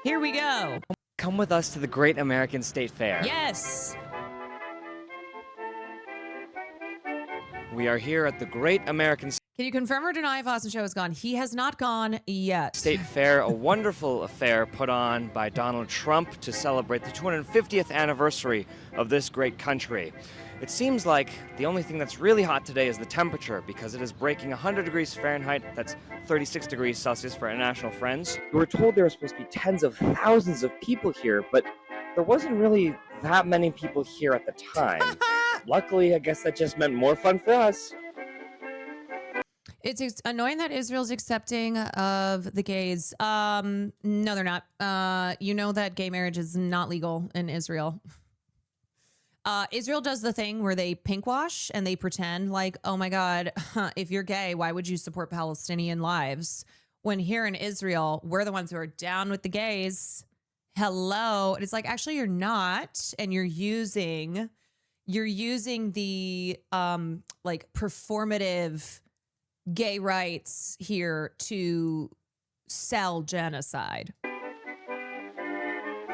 Here we go. Come with us to the Great American State Fair. Yes. We are here at the Great American Can you confirm or deny if Austin Show has gone? He has not gone yet. State Fair, a wonderful affair put on by Donald Trump to celebrate the 250th anniversary of this great country. It seems like the only thing that's really hot today is the temperature, because it is breaking 100 degrees Fahrenheit. That's 36 degrees Celsius for our international friends. We were told there were supposed to be tens of thousands of people here, but there wasn't really that many people here at the time. Luckily, I guess that just meant more fun for us. It's annoying that Israel's accepting of the gays. No, they're not. You know that gay marriage is not legal in Israel. Israel does the thing where they pink wash and they pretend like, oh my God, if you're gay, why would you support Palestinian lives? When here in Israel, we're the ones who are down with the gays. Hello. And it's like, actually, you're not. And you're using the like performative gay rights here to sell genocide.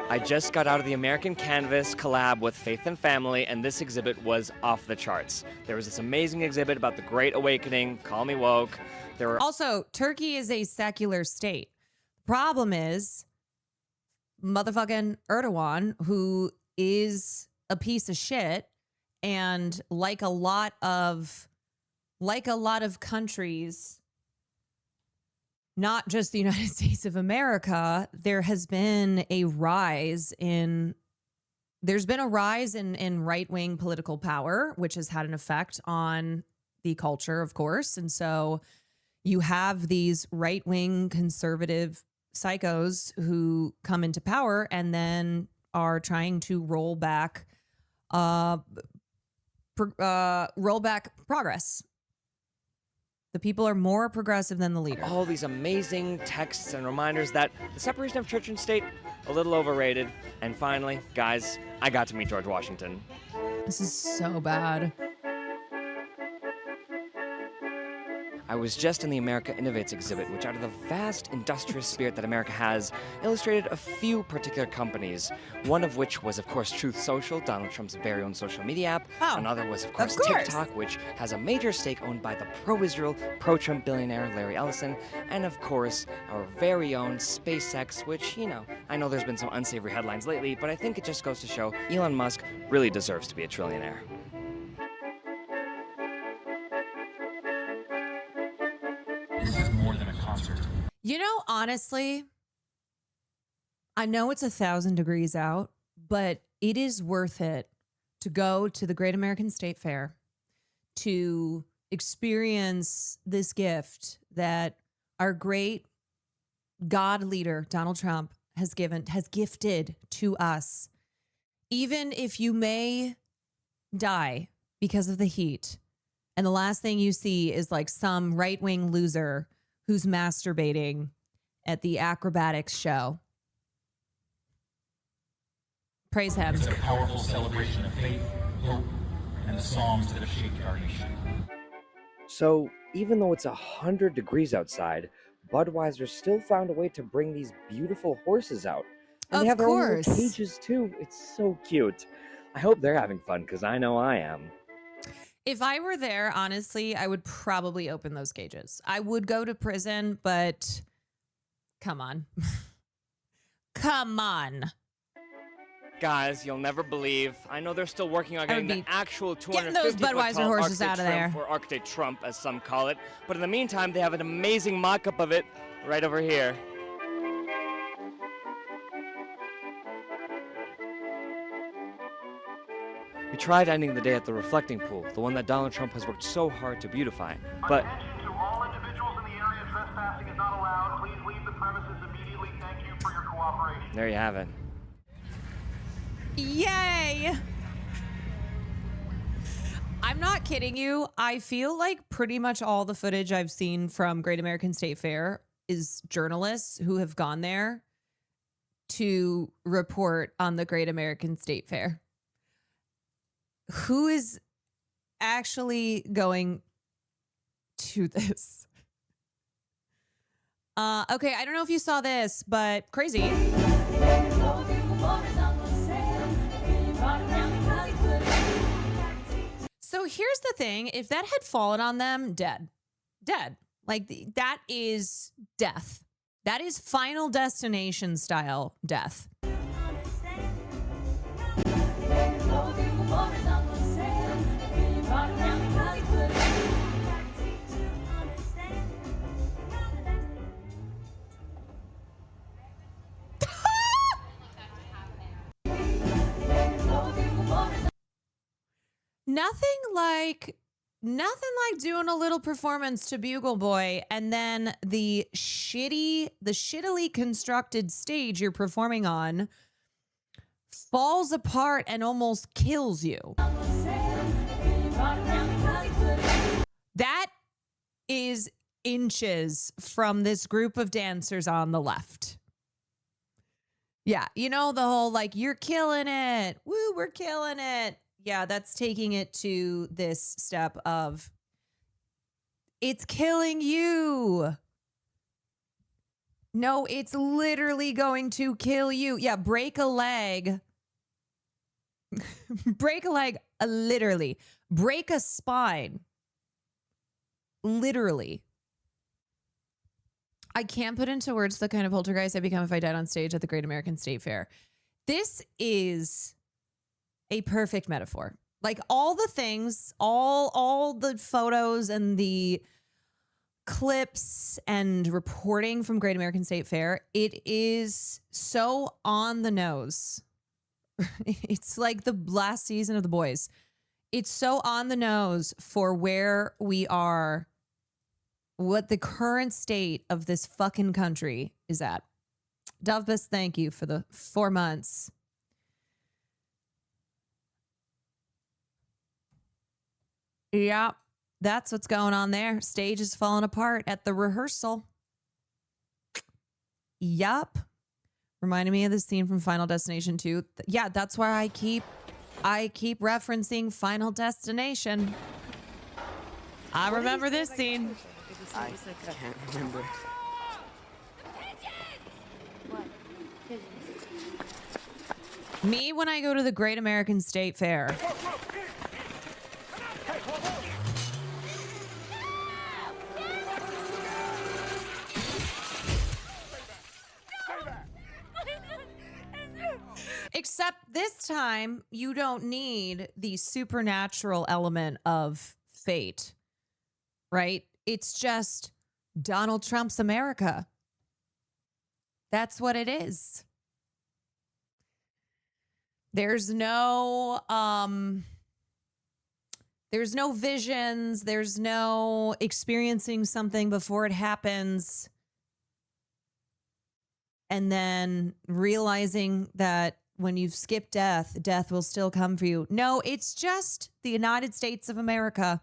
I just got out of the American Canvas collab with Faith and Family, and this exhibit was off the charts. There was this amazing exhibit about the Great Awakening, Call Me Woke. There were Also, Turkey is a secular state. Problem is, motherfucking Erdogan, who is a piece of shit, and like a lot of countries, not just the United States of America, there's been a rise in right-wing political power, which has had an effect on the culture, of course. And so you have these right-wing conservative psychos who come into power and then are trying to roll back progress. The people are more progressive than the leader. all these amazing texts and reminders that the separation of church and state, a little overrated. And finally, guys, I got to meet George Washington. This is so bad. I was just in the America Innovates exhibit, which out of the vast industrious spirit that America has, illustrated a few particular companies, one of which was, of course, Truth Social, Donald Trump's very own social media app. Oh, Another was, of course, course. TikTok, which has a major stake owned by the pro-Israel, pro-Trump billionaire Larry Ellison. And, of course, our very own SpaceX, which, I know there's been some unsavory headlines lately, but I think it just goes to show Elon Musk really deserves to be a trillionaire. This is more than a concert. Honestly, I know it's 1,000 degrees out, but it is worth it to go to the Great American State Fair to experience this gift that our great God leader, Donald Trump, has gifted to us. Even if you may die because of the heat, and the last thing you see is like some right-wing loser who's masturbating at the acrobatics show. Praise him. It's a powerful celebration of faith, hope, and the songs that have shaped our nation. So, even though it's 100 degrees outside, Budweiser still found a way to bring these beautiful horses out. And Of they have their own little course. cages too. It's so cute. I hope they're having fun, because I know I am. If I were there, honestly, I would probably open those cages. I would go to prison, but come on. Come on. Guys, you'll never believe. I know they're still working on I would getting be the actual getting those 250 Budweiser horses out of there. Or Arctic Trump, as some call it. But in the meantime, they have an amazing mock-up of it right over here. We tried ending the day at the reflecting pool, the one that Donald Trump has worked so hard to beautify. But Attention to all individuals in the area. Trespassing is not allowed. Please leave the premises immediately. Thank you for your cooperation. there you have it. Yay! I'm not kidding you. I feel like pretty much all the footage I've seen from Great American State Fair is journalists who have gone there to report on the Great American State Fair. Who is actually going to this? Okay, I don't know if you saw this, but crazy. So here's the thing. If that had fallen on them, dead. Dead. Like that is death. That is Final Destination style death. Nothing like doing a little performance to Bugle Boy and then the shittily constructed stage you're performing on falls apart and almost kills you. That is inches from this group of dancers on the left. Yeah, you know the whole like, you're killing it. Woo, we're killing it. Yeah, that's taking it to this step of it's killing you. No, it's literally going to kill you. Yeah, break a leg. Break a leg, literally. Break a spine. Literally. I can't put into words the kind of poltergeist I become if I died on stage at the Great American State Fair. This is a perfect metaphor. Like all the things, all the photos and the clips and reporting from Great American State Fair, it is so on the nose. It's like the last season of The Boys. It's so on the nose for where we are, what the current state of this fucking country is at. Dovebus, thank you for the 4 months. Yeah, that's what's going on there. Stage is falling apart at the rehearsal. Yup. Reminded me of this scene from Final Destination 2. Yeah, that's why I keep referencing Final Destination. I remember this scene. I can't remember. Me when I go to the Great American State Fair. Except this time, you don't need the supernatural element of fate, right? It's just Donald Trump's America. That's what it is. There's no visions. There's no experiencing something before it happens and then realizing that when you've skipped death, death will still come for you. No, it's just the United States of America.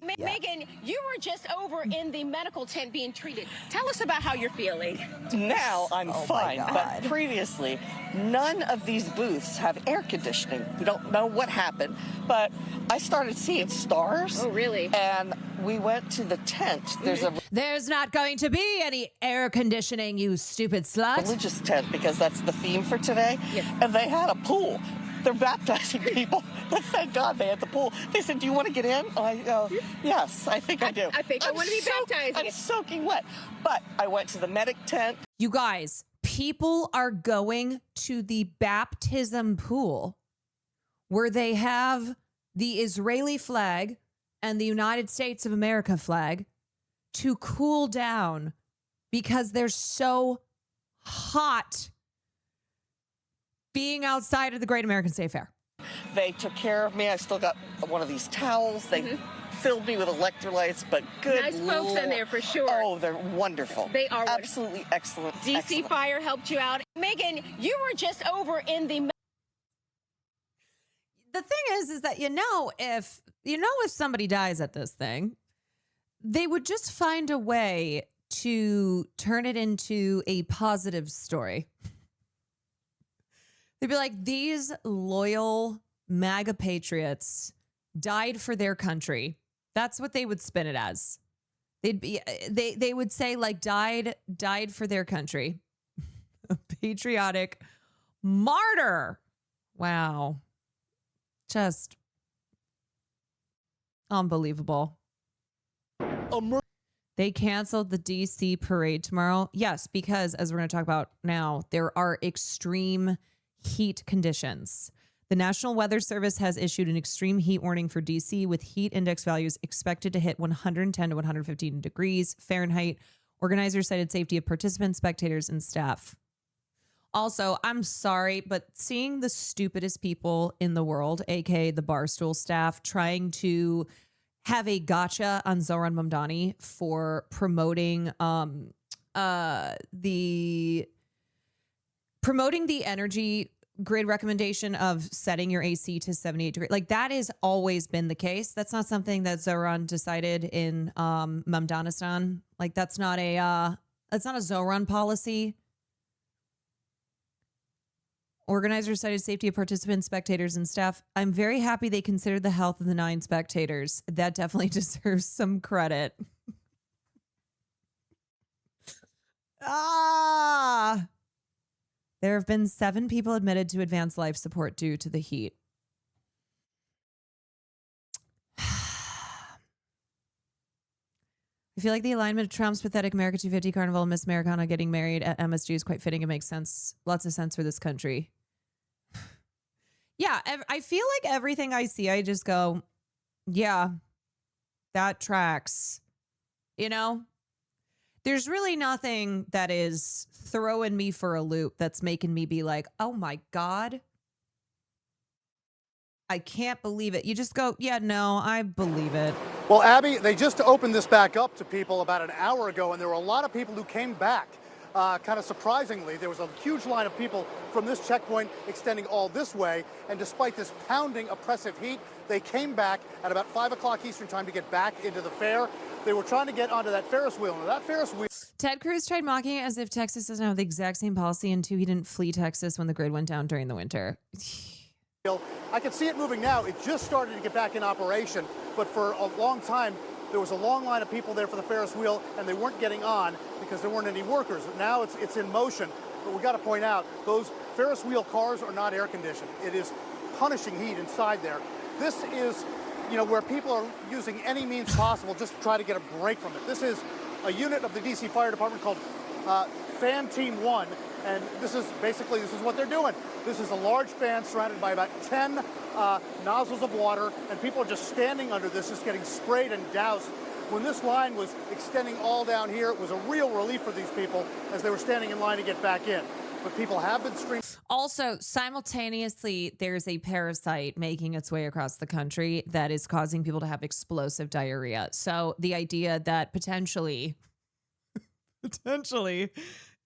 Megan, you were just over in the medical tent being treated. Tell us about how you're feeling. Now I'm fine, but previously, none of these booths have air conditioning. We don't know what happened, but I started seeing stars. Oh, really? And we went to the tent. There's not going to be any air conditioning, you stupid slut. Religious tent, because that's the theme for today. Yes. And they had a pool. They're baptizing people. Thank God they had the pool. They said, "Do you want to get in?" I go, "Yes, I think I do." I think I want to be baptized. I'm soaking wet. But I went to the medic tent. You guys, people are going to the baptism pool where they have the Israeli flag and the United States of America flag to cool down because they're so hot being outside of the Great American State Fair. They took care of me. I still got one of these towels. They filled me with electrolytes, but good Nice folks in there for sure. Oh, they're wonderful. They are absolutely excellent. DC excellent. Fire helped you out. Megan, you were just over in the... The thing is that if somebody dies at this thing, they would just find a way to turn it into a positive story. They'd be like, these loyal MAGA patriots died for their country. That's what they would spin it as. They would say like died for their country. A patriotic martyr. Wow. Just unbelievable. They canceled the DC parade tomorrow. Yes, because as we're going to talk about now, there are extreme heat conditions. The National Weather Service has issued an extreme heat warning for DC with heat index values expected to hit 110 to 115 degrees Fahrenheit. Organizers cited safety of participants, spectators, and staff. Also, I'm sorry, but seeing the stupidest people in the world, aka the Barstool staff, trying to have a gotcha on Zohran Mamdani for promoting the energy grid recommendation of setting your AC to 78 degrees. Like that has always been the case. That's not something that Zohran decided in Mamdanistan. Like that's not a Zohran policy. Organizers cited safety of participants, spectators, and staff. I'm very happy they considered the health of the 9 spectators. That definitely deserves some credit. There have been 7 people admitted to advanced life support due to the heat. I feel like the alignment of Trump's pathetic America 250 Carnival and Miss Americana getting married at MSG is quite fitting. It makes sense. Lots of sense for this country. Yeah, I feel like everything I see, I just go, yeah, that tracks. You know? There's really nothing that is throwing me for a loop that's making me be like, oh my God, I can't believe it. You just go, yeah, no, I believe it. Well, Abby, they just opened this back up to people about an hour ago, and there were a lot of people who came back. Kind of surprisingly, there was a huge line of people from this checkpoint extending all this way, and despite this pounding, oppressive heat, they came back at about 5 o'clock Eastern time to get back into the fair. They were trying to get onto that Ferris wheel, and that Ferris wheel... Ted Cruz tried mocking it as if Texas doesn't have the exact same policy, and 2, he didn't flee Texas when the grid went down during the winter. I can see it moving now. It just started to get back in operation, but for a long time, there was a long line of people there for the Ferris wheel, and they weren't getting on because there weren't any workers. Now it's in motion, but we got to point out, those Ferris wheel cars are not air conditioned. It is punishing heat inside there. This is, you know, where people are using any means possible just to try to get a break from it. This is a unit of the DC Fire Department called Fan Team 1, and this is what they're doing. This is a large fan surrounded by about 10 nozzles of water, and people are just standing under this, just getting sprayed and doused. When this line was extending all down here, it was a real relief for these people as they were standing in line to get back in. But people have been streaming. Also, simultaneously, there's a parasite making its way across the country that is causing people to have explosive diarrhea. So the idea that potentially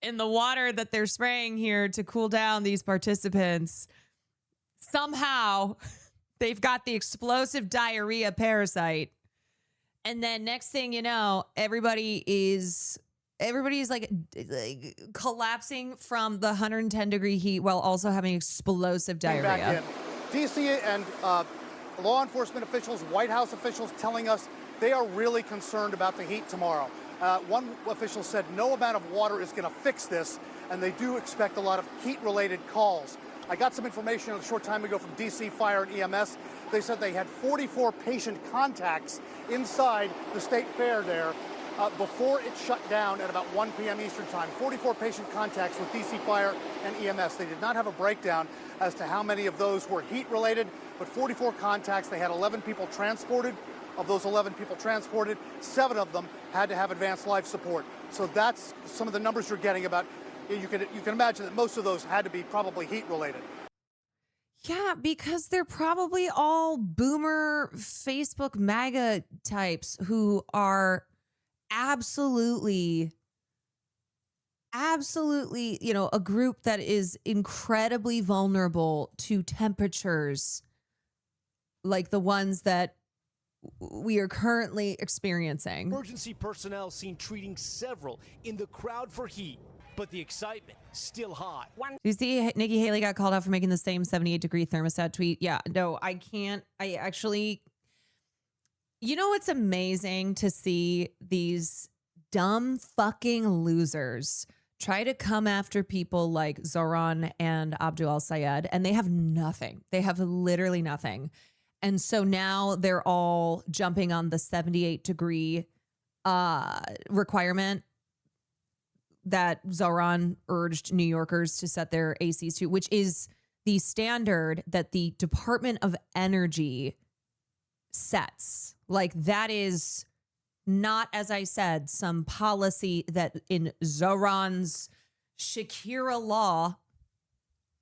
in the water that they're spraying here to cool down these participants, somehow they've got the explosive diarrhea parasite. And then next thing you know, everybody's like collapsing from the 110-degree heat while also having explosive diarrhea. DC and law enforcement officials, White House officials telling us they are really concerned about the heat tomorrow. One official said no amount of water is going to fix this, and they do expect a lot of heat-related calls. I got some information a short time ago from DC Fire and EMS. They said they had 44 patient contacts inside the state fair there before it shut down at about 1 p.m. Eastern time. 44 patient contacts with DC Fire and EMS. They did not have a breakdown as to how many of those were heat-related, but 44 contacts. They had 11 people transported. Of those 11 people transported, 7 of them had to have advanced life support. So that's some of the numbers you're getting about. You can imagine that most of those had to be probably heat-related. Yeah, because they're probably all boomer Facebook MAGA types who are absolutely, you know, a group that is incredibly vulnerable to temperatures like the ones that we are currently experiencing. Emergency personnel seen treating several in the crowd for heat, but the excitement still high. You see, Nikki Haley got called out for making the same 78-degree thermostat tweet. Yeah, no, I can't. I actually, You know what's amazing to see these dumb fucking losers try to come after people like Zoran and Abdul al-Sayed, and they have nothing. They have literally nothing. And so now they're all jumping on the 78-degree requirement that Zoran urged New Yorkers to set their ACs to, which is the standard that the Department of Energy sets. Like, that is not, as I said, some policy that in Zoran's Shakira law,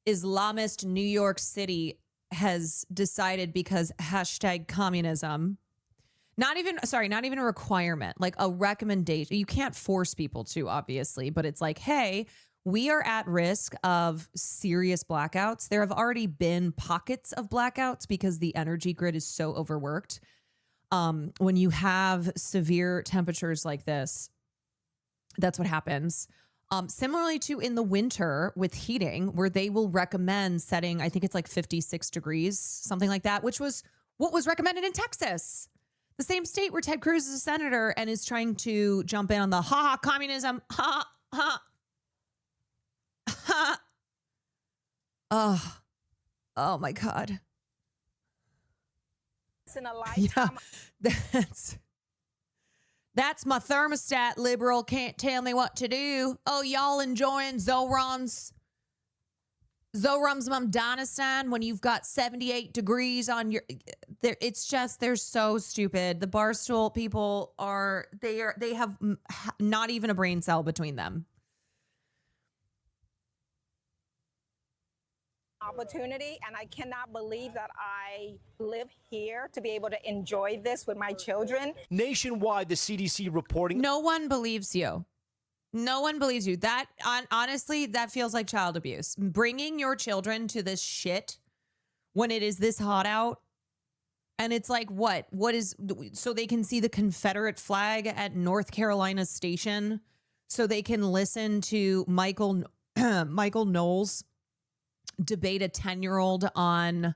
Islamist New York City has decided because #communism. Not even a requirement, like a recommendation. You can't force people to, obviously, but it's like, hey, we are at risk of serious blackouts. There have already been pockets of blackouts because the energy grid is so overworked. When you have severe temperatures like this, that's what happens. Similarly to in the winter with heating, where they will recommend setting, I think it's like 56 degrees, something like that, which was what was recommended in Texas. The same state where Ted Cruz is a senator and is trying to jump in on the communism, Oh my God. In a lifetime. Yeah, that's my thermostat, liberal. Can't tell me what to do. Oh, y'all enjoying Zoran's Mamdanistan when you've got 78 degrees on your, it's just, they're so stupid. The Barstool people they have not even a brain cell between them. Opportunity, and I cannot believe that I live here to be able to enjoy this with my children. Nationwide, the CDC reporting. No one believes you. No one believes you. That honestly, that feels like child abuse. Bringing your children to this shit when it is this hot out. And it's like, what is, so they can see the Confederate flag at North Carolina Station, so they can listen to Michael Knowles debate a 10-year-old on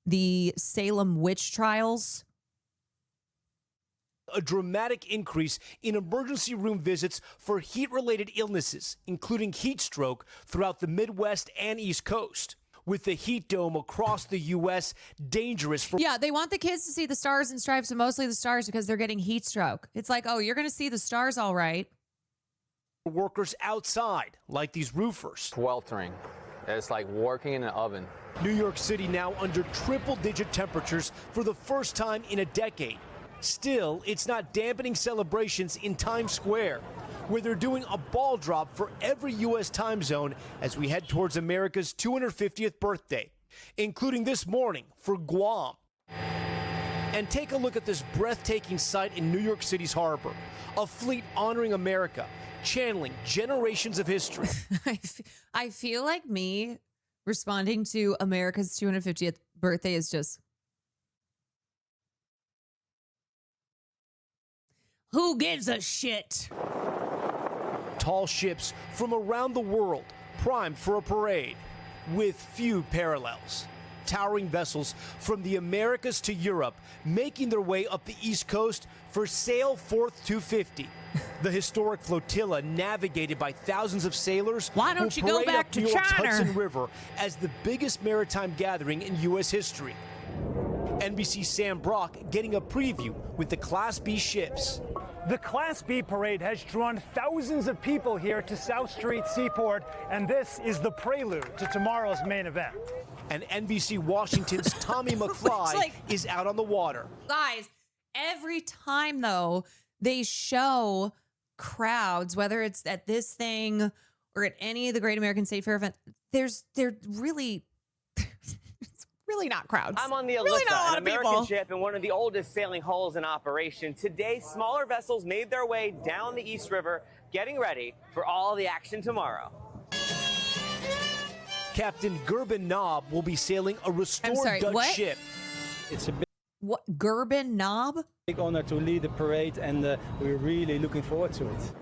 the Salem witch trials. A dramatic increase in emergency room visits for heat-related illnesses, including heat stroke, throughout the Midwest and East Coast. With the heat dome across the U.S. dangerous for... Yeah, they want the kids to see the stars and stripes, and mostly the stars because they're getting heat stroke. It's like, oh, you're going to see the stars all right. Workers outside, like these roofers. Sweltering. It's like working in an oven. New York City now under triple-digit temperatures for the first time in a decade. Still, it's not dampening celebrations in Times Square, where they're doing a ball drop for every U.S. time zone as we head towards America's 250th birthday, including this morning for Guam. And take a look at this breathtaking sight in New York City's harbor, a fleet honoring America, channeling generations of history. I feel like me responding to America's 250th birthday is just, who gives a shit? Tall ships from around the world, primed for a parade, with few parallels. Towering vessels from the Americas to Europe, making their way up the East Coast for Sail Forth 250. The historic flotilla, navigated by thousands of sailors, why don't you go back to New York's China? Hudson River as the biggest maritime gathering in U.S. history. NBC's Sam Brock getting a preview with the Class B ships. The Class B parade has drawn thousands of people here to South Street Seaport, and this is the prelude to tomorrow's main event. And NBC Washington's Tommy McFly is out on the water. Guys, every time, though, they show crowds, whether it's at this thing or at any of the Great American State Fair event, they're really, it's really not crowds. I'm on the really Alyssa, not a lot an of American people. ship and one of the oldest sailing hulls in operation. Today, smaller vessels made their way down the East River, getting ready for all the action tomorrow. Captain Gerben Knob will be sailing a restored Dutch ship. It's a What, Gerben Knob? big honor to lead the parade, and we're really looking forward to it.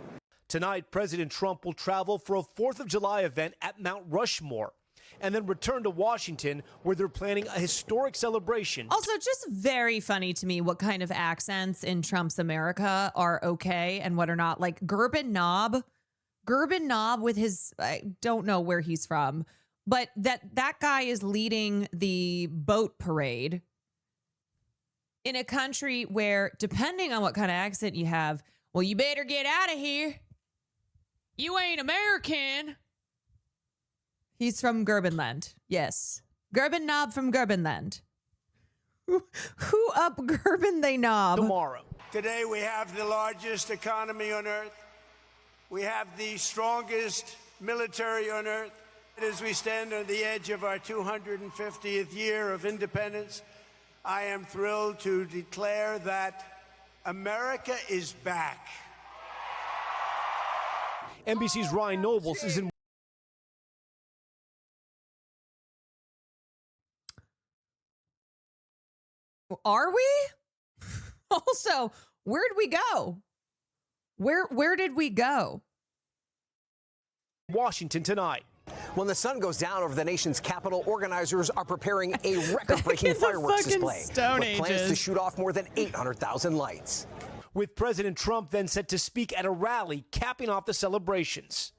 Tonight, President Trump will travel for a 4th of July event at Mount Rushmore. and then return to Washington, where they're planning a historic celebration. Also, just very funny to me what kind of accents in Trump's America are okay and what are not. Like Gerben Knob with his, I don't know where he's from, but that guy is leading the boat parade in a country where, depending on what kind of accent you have, well, you better get out of here. You ain't American. He's from Gerbenland. Yes. Gerben Knob from Gerbenland. Who up Gerben they knob? Tomorrow. Today we have the largest economy on earth. We have the strongest military on earth. As we stand on the edge of our 250th year of independence, I am thrilled to declare that America is back. NBC's Ryan Nobles is in. Are we? Also, where'd we go? Where did we go? Washington tonight. When the sun goes down over the nation's capital, organizers are preparing a record-breaking fireworks display with plans to shoot off more than 800,000 lights. With President Trump then set to speak at a rally capping off the celebrations.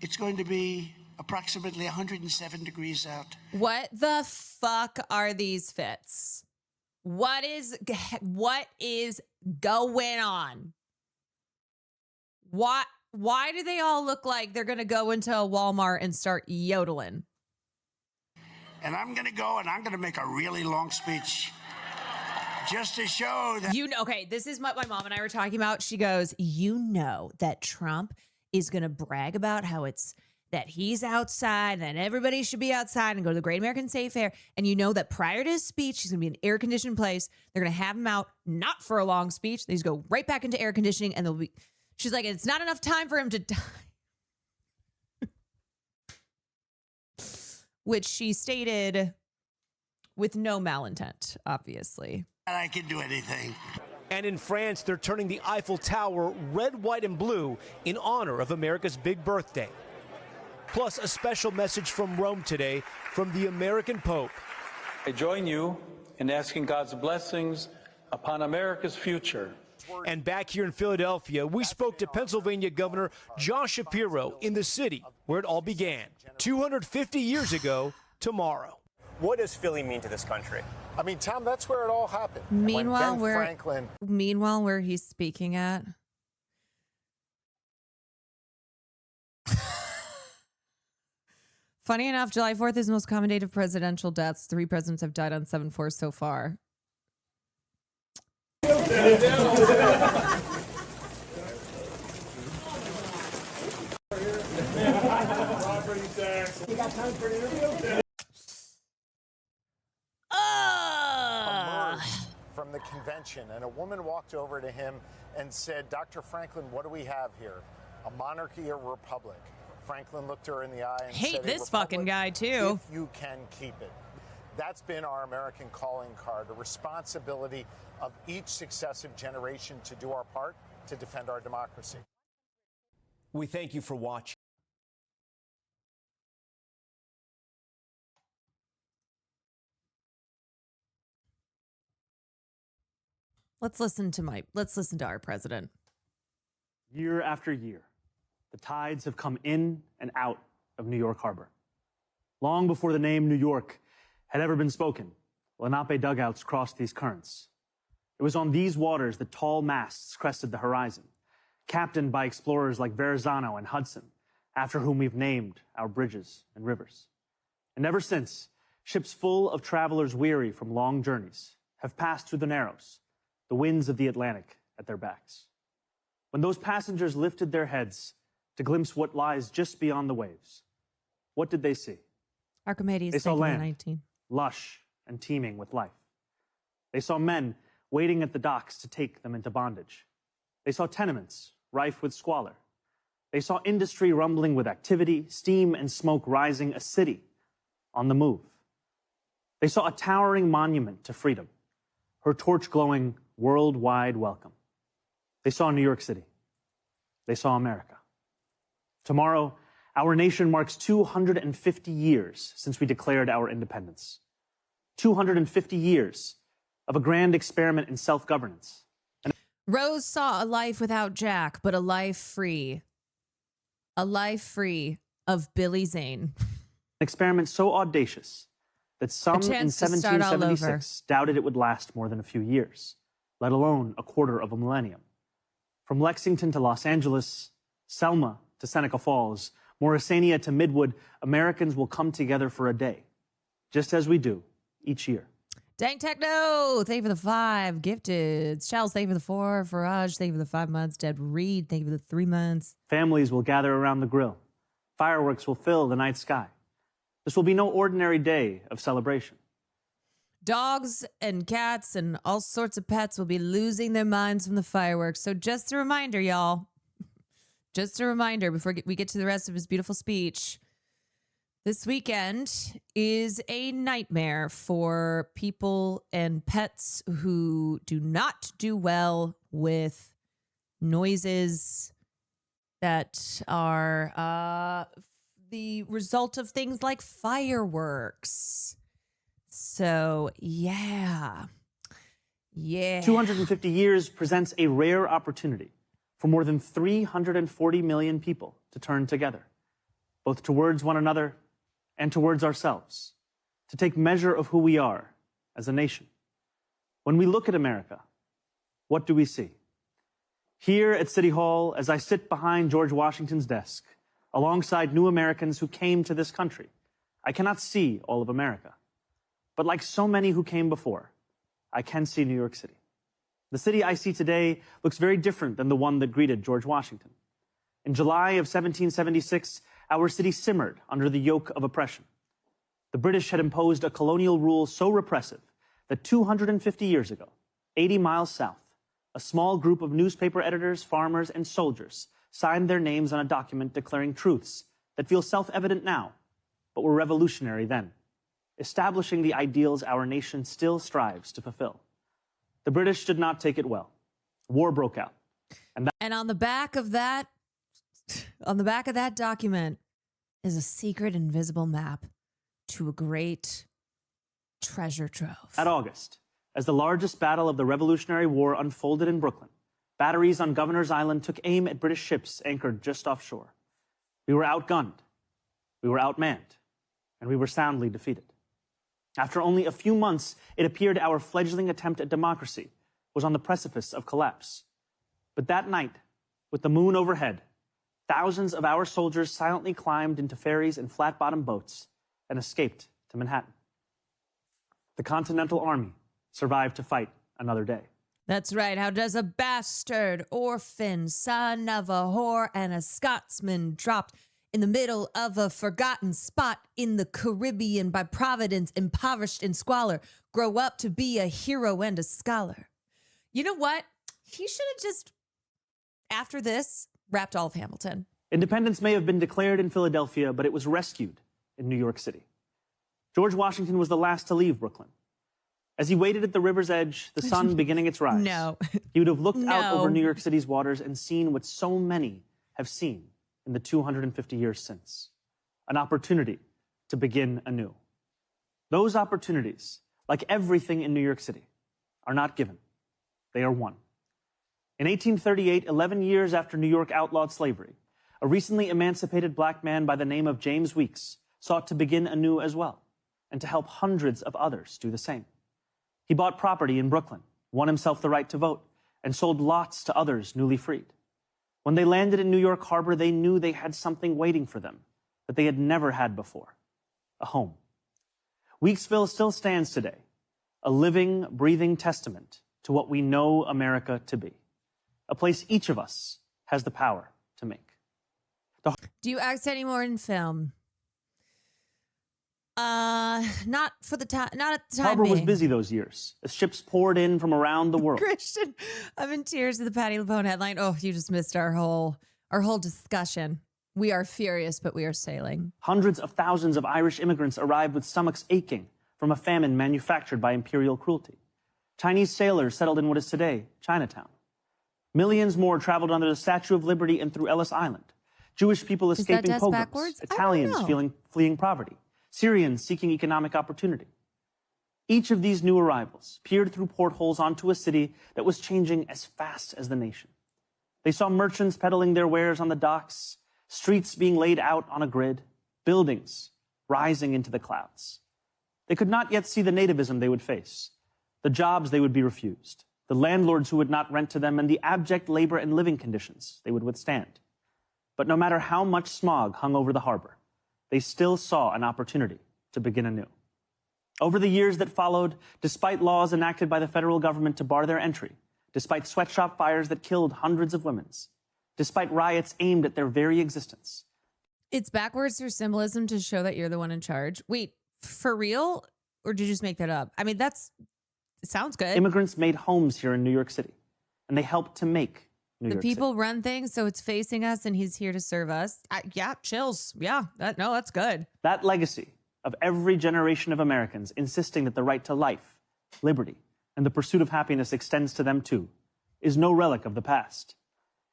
It's going to be approximately 107 degrees out. What the fuck are these fits? What is going on? Why do they all look like they're going to go into a Walmart and start yodeling? And I'm going to go and I'm going to make a really long speech just to show that. Okay, this is what my mom and I were talking about. She goes, you know that Trump is going to brag about how it's that he's outside and that everybody should be outside and go to the Great American State Fair. And you know that prior to his speech, he's going to be in an air-conditioned place. They're going to have him out, not for a long speech. They just go right back into air conditioning and they'll be... She's like, it's not enough time for him to die. Which she stated with no malintent, obviously. I can do anything. And in France, they're turning the Eiffel Tower red, white, and blue in honor of America's big birthday. Plus, a special message from Rome today from the American Pope. I join you in asking God's blessings upon America's future. And back here in Philadelphia, we spoke to Pennsylvania Governor Josh Shapiro in the city where it all began 250 years ago tomorrow. What does Philly mean to this country? I mean, Tom, that's where it all happened. Meanwhile, where he's speaking at. Funny enough, July 4th is the most common date of presidential deaths. 3 presidents have died on 7/4 so far. From the convention, and a woman walked over to him and said, Dr. Franklin, what do we have here? A monarchy or a republic? Franklin looked her in the eye and said, hate this fucking guy too. If you can keep it. That's been our American calling card, a responsibility of each successive generation to do our part to defend our democracy. We thank you for watching. Let's listen to our president. Year after year, the tides have come in and out of New York Harbor. Long before the name New York had ever been spoken, Lenape dugouts crossed these currents. It was on these waters that tall masts crested the horizon, captained by explorers like Verrazano and Hudson, after whom we've named our bridges and rivers. And ever since, ships full of travelers weary from long journeys have passed through the Narrows, the winds of the Atlantic at their backs. When those passengers lifted their heads to glimpse what lies just beyond the waves, what did they see? Archimedes, They saw land, 19. lush and teeming with life. They saw men waiting at the docks to take them into bondage. They saw tenements rife with squalor. They saw industry rumbling with activity, steam and smoke rising, a city on the move. They saw a towering monument to freedom, her torch glowing worldwide welcome. They saw New York City. They saw America. Tomorrow, Our nation marks 250 years since we declared our independence. 250 years of a grand experiment in self-governance. Rose saw a life without Jack, but a life free. A life free of Billy Zane. An experiment so audacious that some in 1776 doubted it would last more than a few years, let alone a quarter of a millennium. From Lexington to Los Angeles, Selma to Seneca Falls, Morrisania to Midwood, Americans will come together for a day, just as we do each year. Dang Techno, thank you for the 5. Gifted. Shells, thank you for the 4. Faraj, thank you for the 5 months. Dead Reed, thank you for the 3 months. Families will gather around the grill. Fireworks will fill the night sky. This will be no ordinary day of celebration. Dogs and cats and all sorts of pets will be losing their minds from the fireworks. So just a reminder, y'all. Just a reminder before we get to the rest of his beautiful speech. This weekend is a nightmare for people and pets who do not do well with noises that are the result of things like fireworks. So, yeah. 250 years presents a rare opportunity for more than 340 million people to turn together, both towards one another and towards ourselves, to take measure of who we are as a nation. When we look at America, what do we see? Here at City Hall, as I sit behind George Washington's desk, alongside new Americans who came to this country, I cannot see all of America. But like so many who came before, I can see New York City. The city I see today looks very different than the one that greeted George Washington. In July of 1776, our city simmered under the yoke of oppression. The British had imposed a colonial rule so repressive that 250 years ago, 80 miles south, a small group of newspaper editors, farmers, and soldiers signed their names on a document declaring truths that feel self-evident now, but were revolutionary then, establishing the ideals our nation still strives to fulfill. The British did not take it well. War broke out. And on the back of that document is a secret invisible map to a great treasure trove. That August, as the largest battle of the Revolutionary War unfolded in Brooklyn, batteries on Governor's Island took aim at British ships anchored just offshore. We were outgunned, we were outmanned, and we were soundly defeated. After only a few months, it appeared our fledgling attempt at democracy was on the precipice of collapse. But that night, with the moon overhead, thousands of our soldiers silently climbed into ferries and flat-bottom boats and escaped to Manhattan. The Continental Army survived to fight another day. That's right. How does a bastard, orphan, son of a whore, and a Scotsman dropped in the middle of a forgotten spot in the Caribbean by Providence, impoverished in squalor, grow up to be a hero and a scholar? You know what? He should have just, after this, wrapped all of Hamilton. Independence may have been declared in Philadelphia, but it was rescued in New York City. George Washington was the last to leave Brooklyn. As he waited at the river's edge, the sun beginning its rise, he would have looked out over New York City's waters and seen what so many have seen in the 250 years since, an opportunity to begin anew. Those opportunities, like everything in New York City, are not given. They are won. In 1838, 11 years after New York outlawed slavery, a recently emancipated black man by the name of James Weeks sought to begin anew as well, and to help hundreds of others do the same. He bought property in Brooklyn, won himself the right to vote, and sold lots to others newly freed. When they landed in New York Harbor, they knew they had something waiting for them that they had never had before, a home. Weeksville still stands today, a living, breathing testament to what we know America to be, a place each of us has the power to make. Do you act anymore in film? Not for the time. Not at the time. Harbor was being. busy those years as ships poured in from around the world. Christian, I'm in tears at the Patti LuPone headline. Oh, you just missed our whole discussion. We are furious, but we are sailing. Hundreds of thousands of Irish immigrants arrived with stomachs aching from a famine manufactured by imperial cruelty. Chinese sailors settled in what is today Chinatown. Millions more traveled under the Statue of Liberty and through Ellis Island. Jewish people escaping desk pogroms, backwards? I don't Italians know. fleeing poverty, Syrians seeking economic opportunity. Each of these new arrivals peered through portholes onto a city that was changing as fast as the nation. They saw merchants peddling their wares on the docks, streets being laid out on a grid, buildings rising into the clouds. They could not yet see the nativism they would face, the jobs they would be refused, the landlords who would not rent to them, and the abject labor and living conditions they would withstand. But no matter how much smog hung over the harbor, they still saw an opportunity to begin anew. Over the years that followed, despite laws enacted by the federal government to bar their entry, despite sweatshop fires that killed hundreds of women, despite riots aimed at their very existence. It's backwards through symbolism to show that you're the one in charge. Wait, for real? Or did you just make that up? I mean, it sounds good. Immigrants made homes here in New York City, and they helped to make New The York people City. run things, so it's facing us, and he's here to serve us. Yeah, chills. Yeah, that's good. That legacy of every generation of Americans insisting that the right to life, liberty, and the pursuit of happiness extends to them too, is no relic of the past.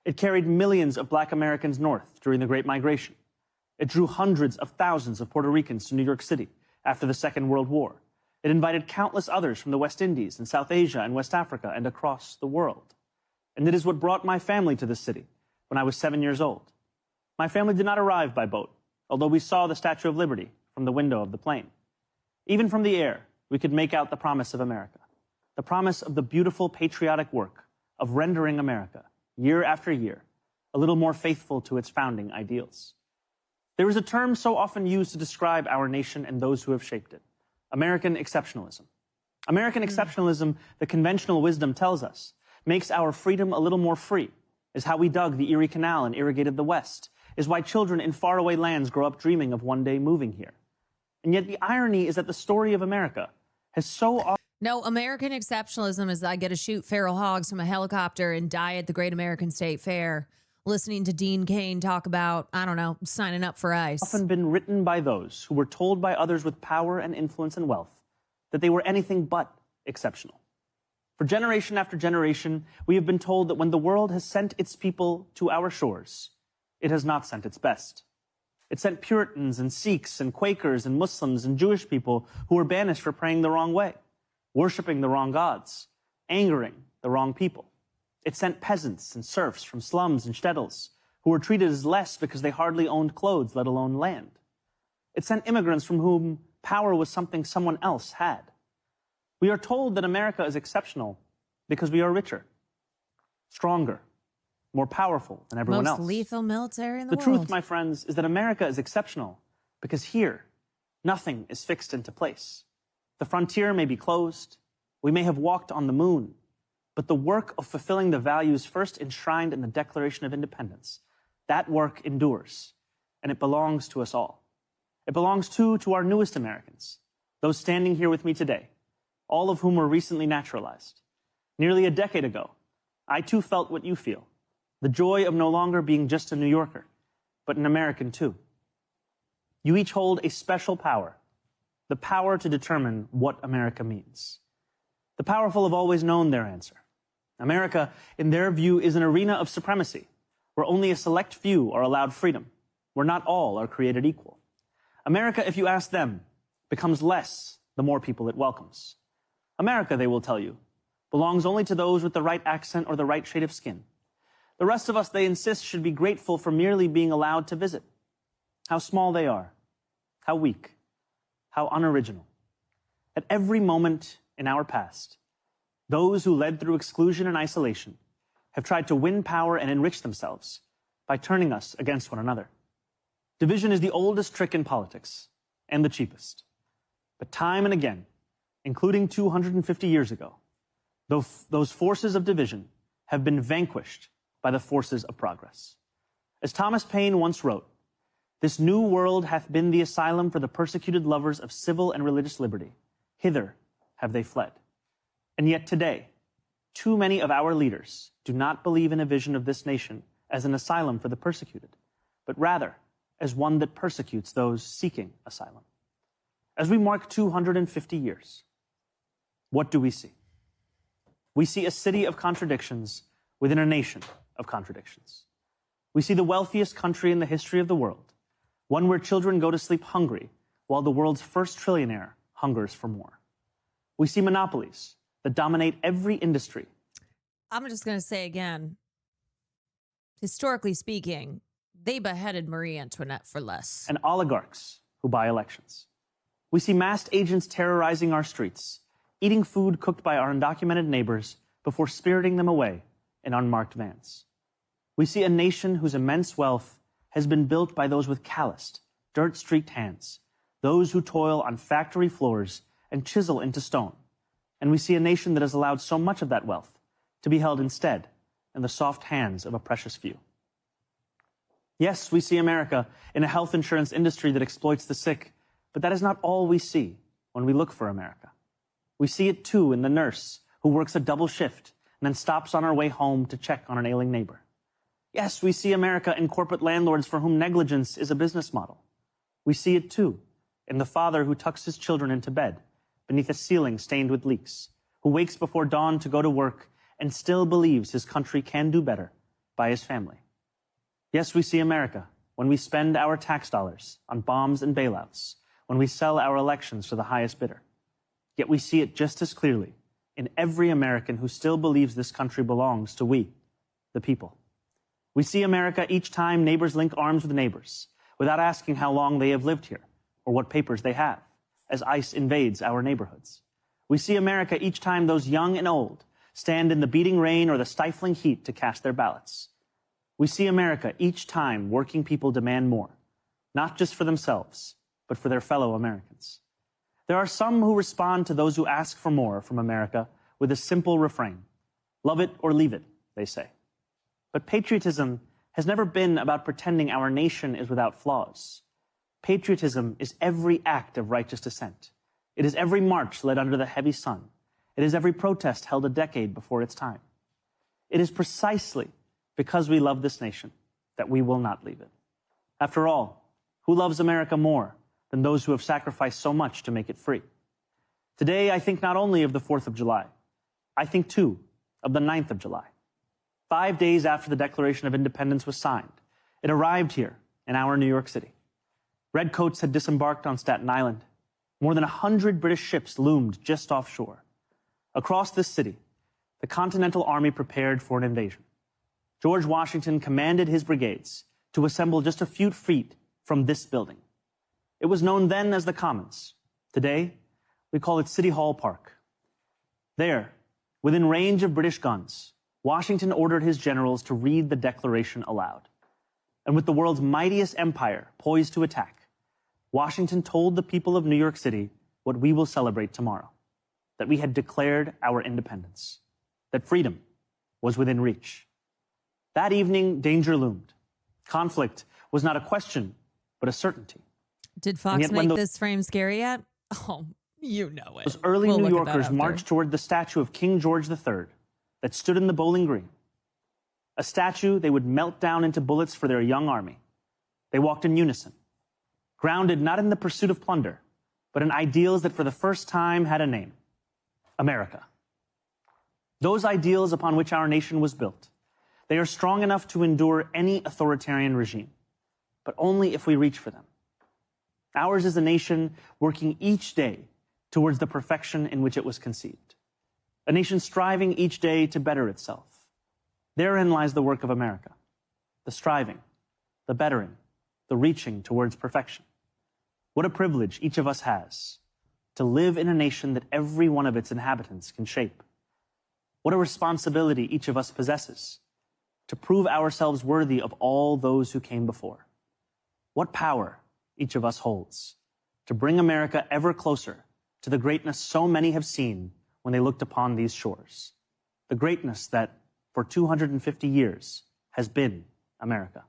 It carried millions of Black Americans north during the Great Migration. It drew hundreds of thousands of Puerto Ricans to New York City after the Second World War. It invited countless others from the West Indies and South Asia and West Africa and across the world. And it is what brought my family to this city when I was 7 years old. My family did not arrive by boat, although we saw the Statue of Liberty from the window of the plane. Even from the air, we could make out the promise of America, the promise of the beautiful patriotic work of rendering America, year after year, a little more faithful to its founding ideals. There is a term so often used to describe our nation and those who have shaped it: American exceptionalism. American exceptionalism, the conventional wisdom tells us, makes our freedom a little more free, is how we dug the Erie Canal and irrigated the West, is why children in faraway lands grow up dreaming of one day moving here. And yet the irony is that the story of America has so often... No, American exceptionalism is I get to shoot feral hogs from a helicopter and die at the Great American State Fair, listening to Dean Cain talk about, I don't know, signing up for ICE. Often been written by those who were told by others with power and influence and wealth that they were anything but exceptional. For generation after generation, we have been told that when the world has sent its people to our shores, it has not sent its best. It sent Puritans and Sikhs and Quakers and Muslims and Jewish people who were banished for praying the wrong way, worshiping the wrong gods, angering the wrong people. It sent peasants and serfs from slums and shtetls who were treated as less because they hardly owned clothes, let alone land. It sent immigrants from whom power was something someone else had. We are told that America is exceptional because we are richer, stronger, more powerful than everyone else. Most lethal military in the The world. truth, my friends, is that America is exceptional because here, nothing is fixed into place. The frontier may be closed. We may have walked on the moon. But the work of fulfilling the values first enshrined in the Declaration of Independence, that work endures, and it belongs to us all. It belongs, too, to our newest Americans, those standing here with me today, all of whom were recently naturalized. Nearly a decade ago, I, too, felt what you feel, the joy of no longer being just a New Yorker, but an American, too. You each hold a special power, the power to determine what America means. The powerful have always known their answer. America, in their view, is an arena of supremacy, where only a select few are allowed freedom, where not all are created equal. America, if you ask them, becomes less the more people it welcomes. America, they will tell you, belongs only to those with the right accent or the right shade of skin. The rest of us, they insist, should be grateful for merely being allowed to visit. How small they are, how weak, how unoriginal. At every moment in our past, those who led through exclusion and isolation have tried to win power and enrich themselves by turning us against one another. Division is the oldest trick in politics and the cheapest. But time and again, including 250 years ago, those forces of division have been vanquished by the forces of progress. As Thomas Paine once wrote, "This new world hath been the asylum for the persecuted lovers of civil and religious liberty. Hither have they fled." And yet today, too many of our leaders do not believe in a vision of this nation as an asylum for the persecuted, but rather as one that persecutes those seeking asylum. As we mark 250 years, what do we see? We see a city of contradictions within a nation of contradictions. We see the wealthiest country in the history of the world, one where children go to sleep hungry while the world's first trillionaire hungers for more. We see monopolies that dominate every industry. I'm just going to say again, historically speaking, they beheaded Marie Antoinette for less. And oligarchs who buy elections. We see masked agents terrorizing our streets, eating food cooked by our undocumented neighbors before spiriting them away in unmarked vans. We see a nation whose immense wealth has been built by those with calloused, dirt-streaked hands, those who toil on factory floors and chisel into stone. And we see a nation that has allowed so much of that wealth to be held instead in the soft hands of a precious few. Yes, we see America in a health insurance industry that exploits the sick, but that is not all we see when we look for America. We see it too in the nurse who works a double shift and then stops on her way home to check on an ailing neighbor. Yes, we see America in corporate landlords for whom negligence is a business model. We see it too in the father who tucks his children into bed beneath a ceiling stained with leaks, who wakes before dawn to go to work and still believes his country can do better by his family. Yes, we see America when we spend our tax dollars on bombs and bailouts, when we sell our elections to the highest bidder. Yet we see it just as clearly in every American who still believes this country belongs to we, the people. We see America each time neighbors link arms with neighbors without asking how long they have lived here or what papers they have, as ICE invades our neighborhoods. We see America each time those young and old stand in the beating rain or the stifling heat to cast their ballots. We see America each time working people demand more, not just for themselves, but for their fellow Americans. There are some who respond to those who ask for more from America with a simple refrain. Love it or leave it, they say. But patriotism has never been about pretending our nation is without flaws. Patriotism is every act of righteous dissent. It is every march led under the heavy sun. It is every protest held a decade before its time. It is precisely because we love this nation that we will not leave it. After all, who loves America more than those who have sacrificed so much to make it free? Today, I think not only of the 4th of July, I think too of the 9th of July. 5 days after the Declaration of Independence was signed, it arrived here in our New York City. Redcoats had disembarked on Staten Island. More than 100 British ships loomed just offshore. Across this city, the Continental Army prepared for an invasion. George Washington commanded his brigades to assemble just a few feet from this building. It was known then as the Commons. Today, we call it City Hall Park. There, within range of British guns, Washington ordered his generals to read the Declaration aloud. And with the world's mightiest empire poised to attack, Washington told the people of New York City what we will celebrate tomorrow, that we had declared our independence, that freedom was within reach. That evening, danger loomed. Conflict was not a question, but a certainty. Did Fox make this frame scary yet? Oh, you know it. Those early New Yorkers marched toward the statue of King George III that stood in the Bowling Green, a statue they would melt down into bullets for their young army. They walked in unison, grounded not in the pursuit of plunder, but in ideals that for the first time had a name: America. Those ideals upon which our nation was built, they are strong enough to endure any authoritarian regime, but only if we reach for them. Ours is a nation working each day towards the perfection in which it was conceived, a nation striving each day to better itself. Therein lies the work of America, the striving, the bettering, the reaching towards perfection. What a privilege each of us has to live in a nation that every one of its inhabitants can shape. What a responsibility each of us possesses to prove ourselves worthy of all those who came before. What power each of us holds to bring America ever closer to the greatness so many have seen when they looked upon these shores, the greatness that for 250 years has been America.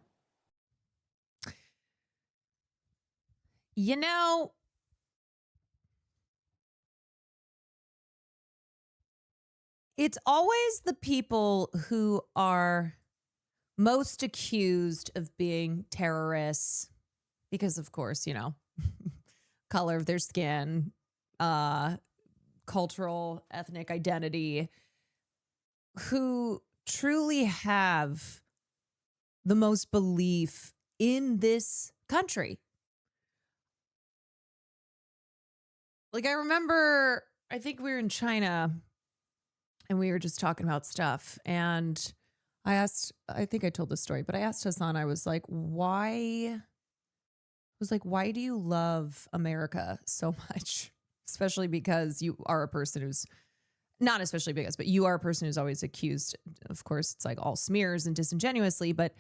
You know, it's always the people who are most accused of being terrorists because, of course, you know, color of their skin, cultural, ethnic identity, who truly have the most belief in this country. Like, I remember, I think we were in China and we were just talking about stuff. And I think I told this story, but I asked Hassan, I was like, why do you love America so much? Especially because you are a person who's, not especially because, but you are a person who's always accused. Of course, it's like all smears and disingenuously, but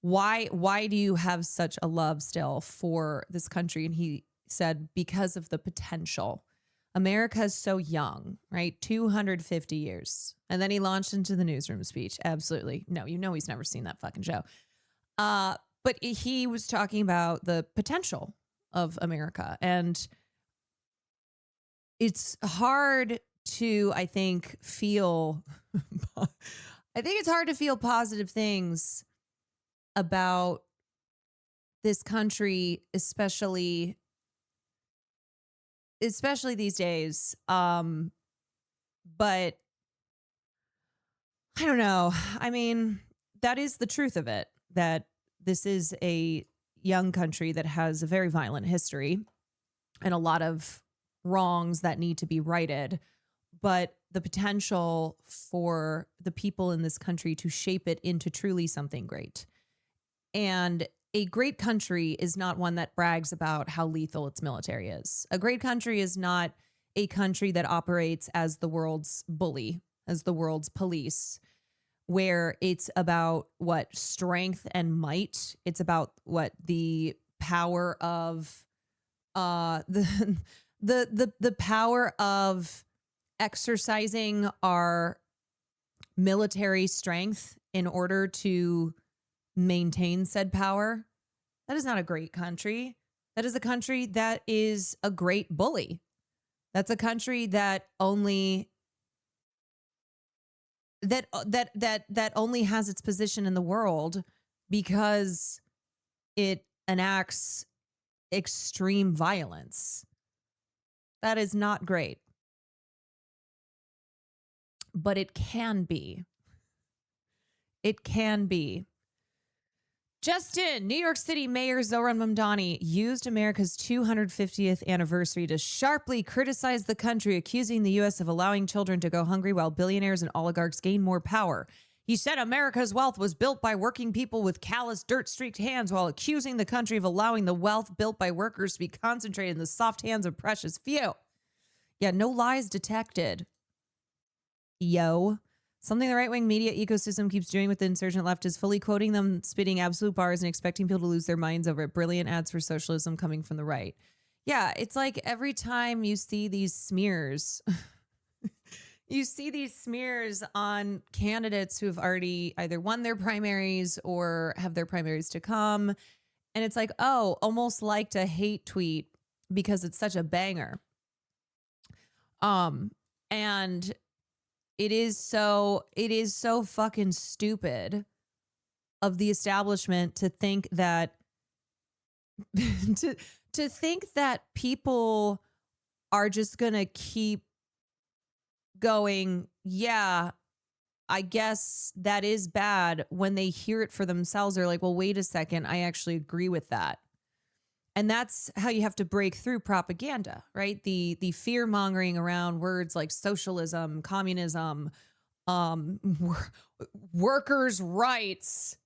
why do you have such a love still for this country? And he said, because of the potential. America is so young, right? 250 years. And then he launched into the newsroom speech. Absolutely. No, he's never seen that fucking show. But he was talking about the potential of America. And it's hard to, I think it's hard to feel positive things about this country, especially these days. But I don't know. I mean, that is the truth of it, that this is a young country that has a very violent history and a lot of wrongs that need to be righted. But the potential for the people in this country to shape it into truly something great. And a great country is not one that brags about how lethal its military is. A great country is not a country that operates as the world's bully, as the world's police, where it's about what strength and might. It's about what the power of the power of exercising our military strength in order to maintain said power. That is not a great country. That is a country that is a great bully. That's a country that only only has its position in the world because it enacts extreme violence. That is not great. But it can be. It can be. Just in, New York City Mayor Zohran Mamdani used America's 250th anniversary to sharply criticize the country, accusing the U.S. of allowing children to go hungry while billionaires and oligarchs gain more power. He said America's wealth was built by working people with callous, dirt-streaked hands, while accusing the country of allowing the wealth built by workers to be concentrated in the soft hands of precious few. Yeah, no lies detected. Yo. Something the right-wing media ecosystem keeps doing with the insurgent left is fully quoting them, spitting absolute bars, and expecting people to lose their minds over it. Brilliant ads for socialism coming from the right. Yeah, it's like every time you see these smears, you see these smears on candidates who have already either won their primaries or have their primaries to come. And it's like, oh, almost liked a hate tweet because it's such a banger. And it is so fucking stupid of the establishment to think that to think that people are just gonna keep going, yeah, I guess that is bad, when they hear it for themselves. They're like, well, wait a second, I actually agree with that. And that's how you have to break through propaganda, right? The fear mongering around words like socialism, communism, workers' rights,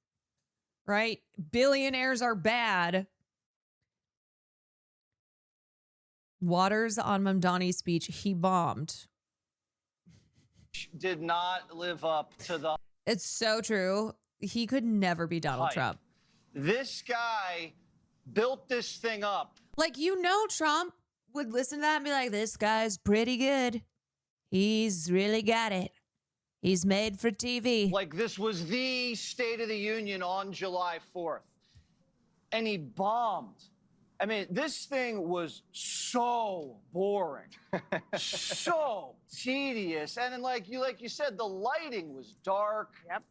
right? Billionaires are bad. Waters on Mamdani's speech, he bombed. Did not live up to the... It's so true. He could never be Donald Trump. This guy built this thing up. Like, Trump would listen to that and be like, this guy's pretty good. He's really got it. He's made for TV. Like, this was the State of the Union on July 4th. And he bombed. I mean, this thing was so boring, so tedious. And then, like you said, the lighting was dark. Yep.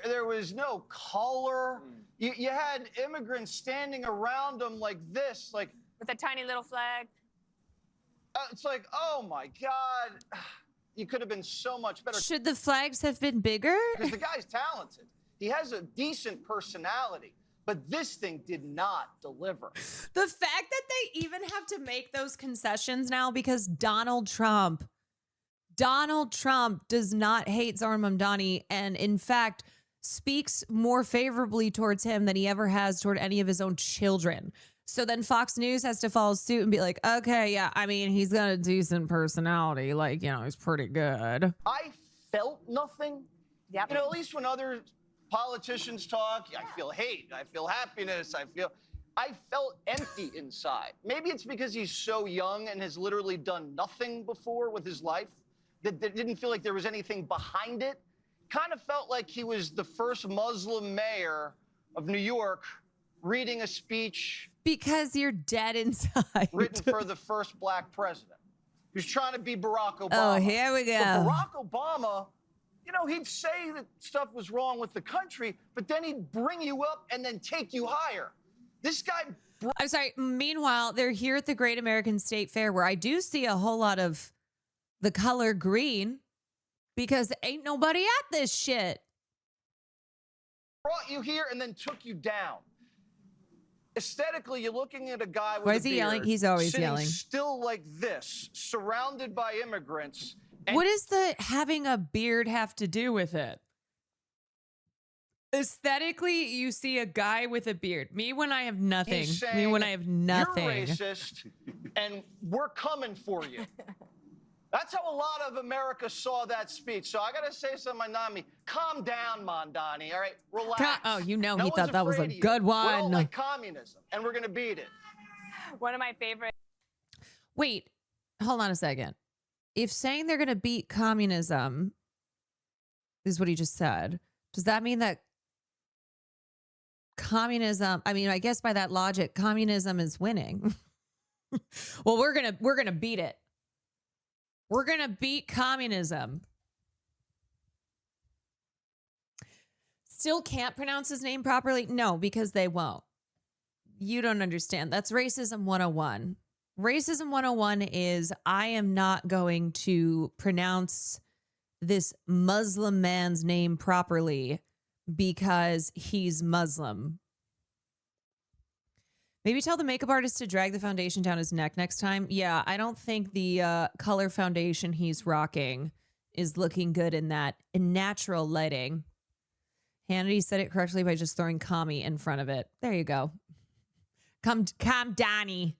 There was no color. You had immigrants standing around them like this, like with a tiny little flag. It's like, oh my God, you could have been so much better. Should the flags have been bigger? Because the guy's talented. He has a decent personality, but this thing did not deliver. The fact that they even have to make those concessions now because Donald Trump does not hate Zohran Mamdani, and in fact speaks more favorably towards him than he ever has toward any of his own children. So then Fox News has to follow suit and be like, okay, yeah, I mean, he's got a decent personality. Like, he's pretty good. I felt nothing. Yep. At least when other politicians talk, I feel hate, I feel happiness, I felt empty inside. Maybe it's because he's so young and has literally done nothing before with his life that didn't feel like there was anything behind it. Kind of felt like he was the first Muslim mayor of New York reading a speech. Because you're dead inside. Written for the first black president. He was trying to be Barack Obama. Oh, here we go. But Barack Obama, he'd say that stuff was wrong with the country, but then he'd bring you up and then take you higher. This guy... I'm sorry. Meanwhile, they're here at the Great American State Fair, where I do see a whole lot of the color green, because ain't nobody at this shit. Brought you here and then took you down. Aesthetically, you're looking at a guy with Why a is he beard, yelling? He's always sitting yelling. still like this, surrounded by immigrants. What does the having a beard have to do with it? Aesthetically, you see a guy with a beard. Me when I have nothing. He's Me when I have nothing. You're racist, and we're coming for you. That's how a lot of America saw that speech. So I got to say something, Mamdani. Calm down, Mamdani, all right? Relax. Oh, he No thought that was a one's afraid of you. good We don't one. like communism, and we're going to beat it. One of my favorite. Wait, hold on a second. If saying they're going to beat communism is what he just said, does that mean that communism, I mean, I guess by that logic, communism is winning. Well, we're going to beat it. We're going to beat communism. Still can't pronounce his name properly? No, because they won't. You don't understand. That's racism 101. Racism 101 is I am not going to pronounce this Muslim man's name properly because he's Muslim. Maybe tell the makeup artist to drag the foundation down his neck next time. Yeah, I don't think the color foundation he's rocking is looking good in that natural lighting. Hannity said it correctly by just throwing commie in front of it. There you go. Come, Donnie.